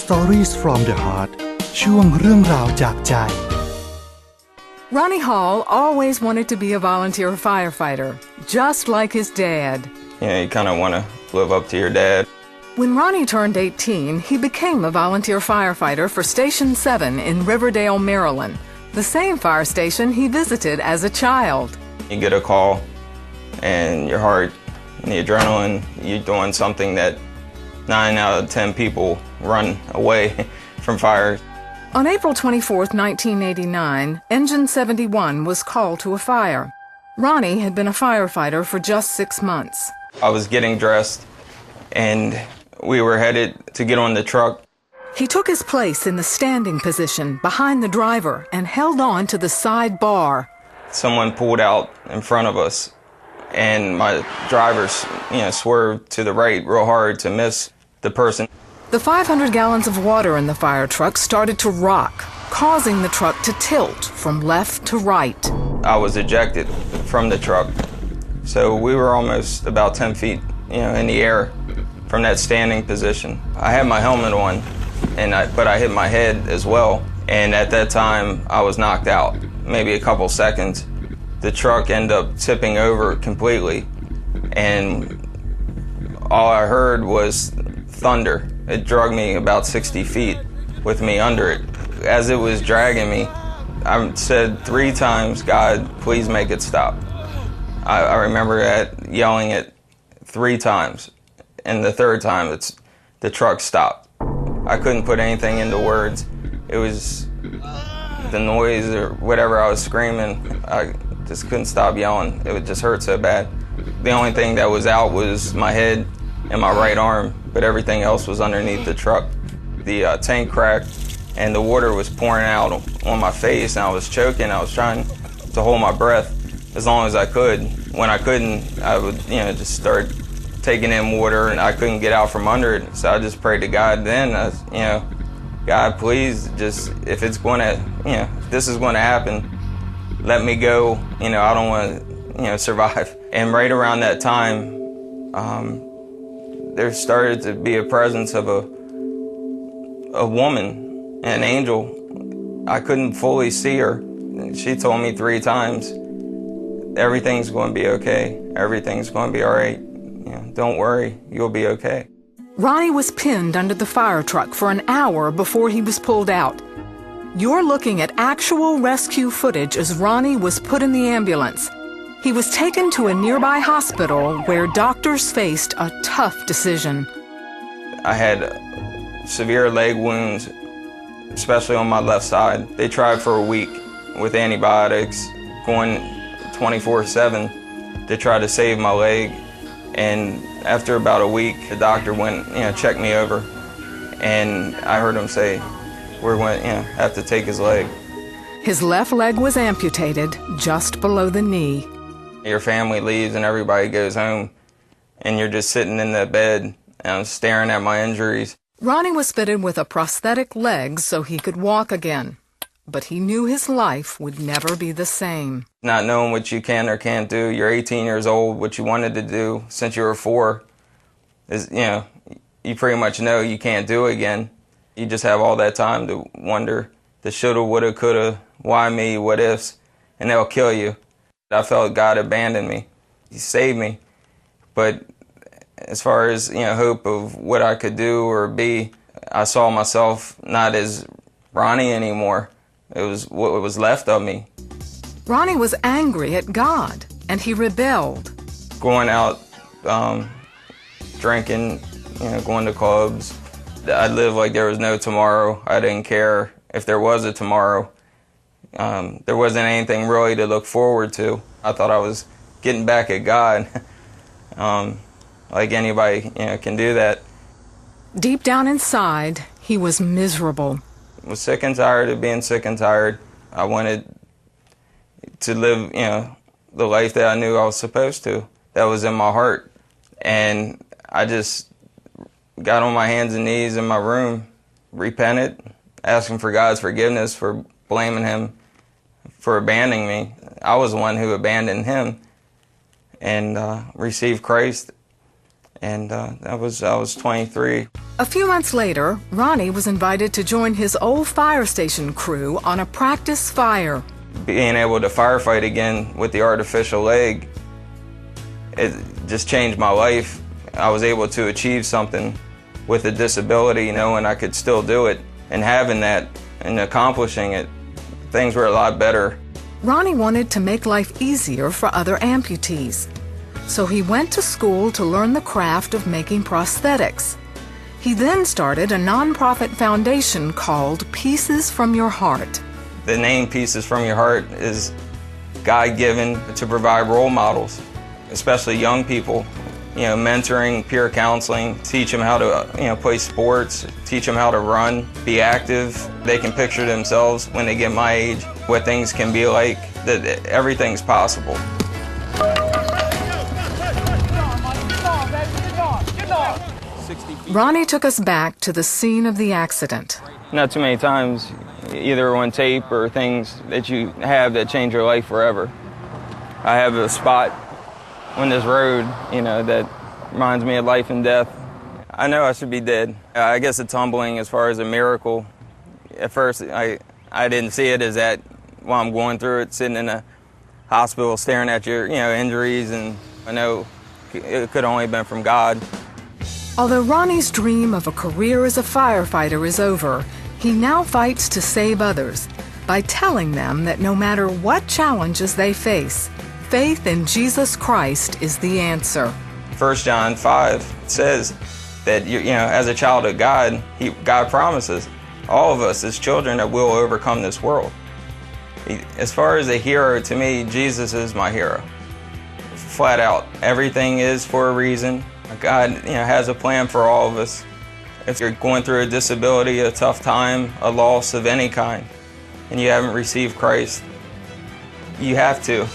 Stories from the Heart ช่วงเรื่องราวจากใจ Ronnie Hall always wanted to be a volunteer firefighter, just like his dad. You kind of want to live up to your dad. When Ronnie turned 18, he became a volunteer firefighter for Station 7 in Riverdale, Maryland, the same fire station he visited as a child. You get a call, and your heart and the adrenaline, you're doing something that 9 out of 10 people run away from fire. On April 24, 1989, Engine 71 was called to a fire. Ronnie had been a firefighter for just 6 months. I was getting dressed, and we were headed to get on the truck. He took his place in the standing position behind the driver and held on to the side bar. Someone pulled out in front of us, and my driver, swerved to the right real hard to miss the person. The 500 gallons of water in the fire truck started to rock, causing the truck to tilt from left to right. I was ejected from the truck, so we were almost about 10 feet, in the air from that standing position. I had my helmet on, but I hit my head as well, and at that time I was knocked out. Maybe a couple seconds. The truck ended up tipping over completely, and all I heard was thunder. It dragged me about 60 feet with me under it. As it was dragging me, I said 3 times, "God, please make it stop." I remember yelling it 3 times, and the 3rd time the truck stopped. I couldn't put anything into words. It was the noise or whatever I was screaming. I just couldn't stop yelling. It would just hurt so bad. The only thing that was out was my head and my right arm, but everything else was underneath the truck. The tank cracked, and the water was pouring out on my face, and I was choking. I was trying to hold my breath as long as I could. When I couldn't, I would, just start taking in water, and I couldn't get out from under it. So I just prayed to God then, God, please, just, if it's going to, if this is going to happen, let me go. I don't want to, survive. And right around that time, there started to be a presence of a woman, an angel. I couldn't fully see her. She told me 3 times, everything's going to be okay. Everything's going to be all right. Don't worry, you'll be okay. Ronnie was pinned under the fire truck for an hour before he was pulled out. You're looking at actual rescue footage as Ronnie was put in the ambulance. He was taken to a nearby hospital where doctors faced a tough decision. I had severe leg wounds, especially on my left side. They tried for a week with antibiotics, going 24/7 to try to save my leg. And after about a week, the doctor went, checked me over, and I heard him say, we're going to, have to take his leg. His left leg was amputated just below the knee. Your family leaves and everybody goes home, and you're just sitting in the bed and staring at my injuries. Ronnie was fitted with a prosthetic leg so he could walk again, but he knew his life would never be the same. Not knowing what you can or can't do. You're 18 years old. What you wanted to do since you were 4 is, you pretty much know you can't do it again. You just have all that time to wonder the shoulda, woulda, coulda, why me, what ifs, and they'll kill you. I felt God abandoned me. He saved me. But as far as, hope of what I could do or be, I saw myself not as Ronnie anymore. It was what was left of me. Ronnie was angry at God, and he rebelled. Going out, drinking, going to clubs. I lived like there was no tomorrow. I didn't care if there was a tomorrow. There wasn't anything really to look forward to. I thought I was getting back at God. Like anybody, can do that. Deep down inside, he was miserable. I was sick and tired of being sick and tired. I wanted to live, the life that I knew I was supposed to. That was in my heart. And I just got on my hands and knees in my room, repented, asking for God's forgiveness for blaming him for abandoning me. I was the one who abandoned him, and received Christ and I was 23. A few months later, Ronnie was invited to join his old fire station crew on a practice fire. Being able to firefight again with the artificial leg, it just changed my life. I was able to achieve something with a disability, knowing I could still do it, and having that and accomplishing it, things were a lot better. Ronnie wanted to make life easier for other amputees, so he went to school to learn the craft of making prosthetics. He then started a nonprofit foundation called Pieces from Your Heart. The name Pieces from Your Heart is God-given to provide role models, especially young people. Mentoring, peer counseling, teach them how to, play sports, teach them how to run, be active. They can picture themselves when they get my age, what things can be like, that everything's possible. Ronnie took us back to the scene of the accident. Not too many times, either on tape or things that you have that change your life forever. I have a spot on this road, that reminds me of life and death. I know I should be dead. I guess it's humbling as far as a miracle. At first, I didn't see it as that while I'm going through it, sitting in a hospital staring at your, injuries, and I know it could have only been from God. Although Ronnie's dream of a career as a firefighter is over, he now fights to save others by telling them that no matter what challenges they face, faith in Jesus Christ is the answer. 1 John 5 says that as a child of God, God promises all of us as children that we'll overcome this world. As far as a hero, to me, Jesus is my hero. Flat out, everything is for a reason. God has a plan for all of us. If you're going through a disability, a tough time, a loss of any kind, and you haven't received Christ, you have to.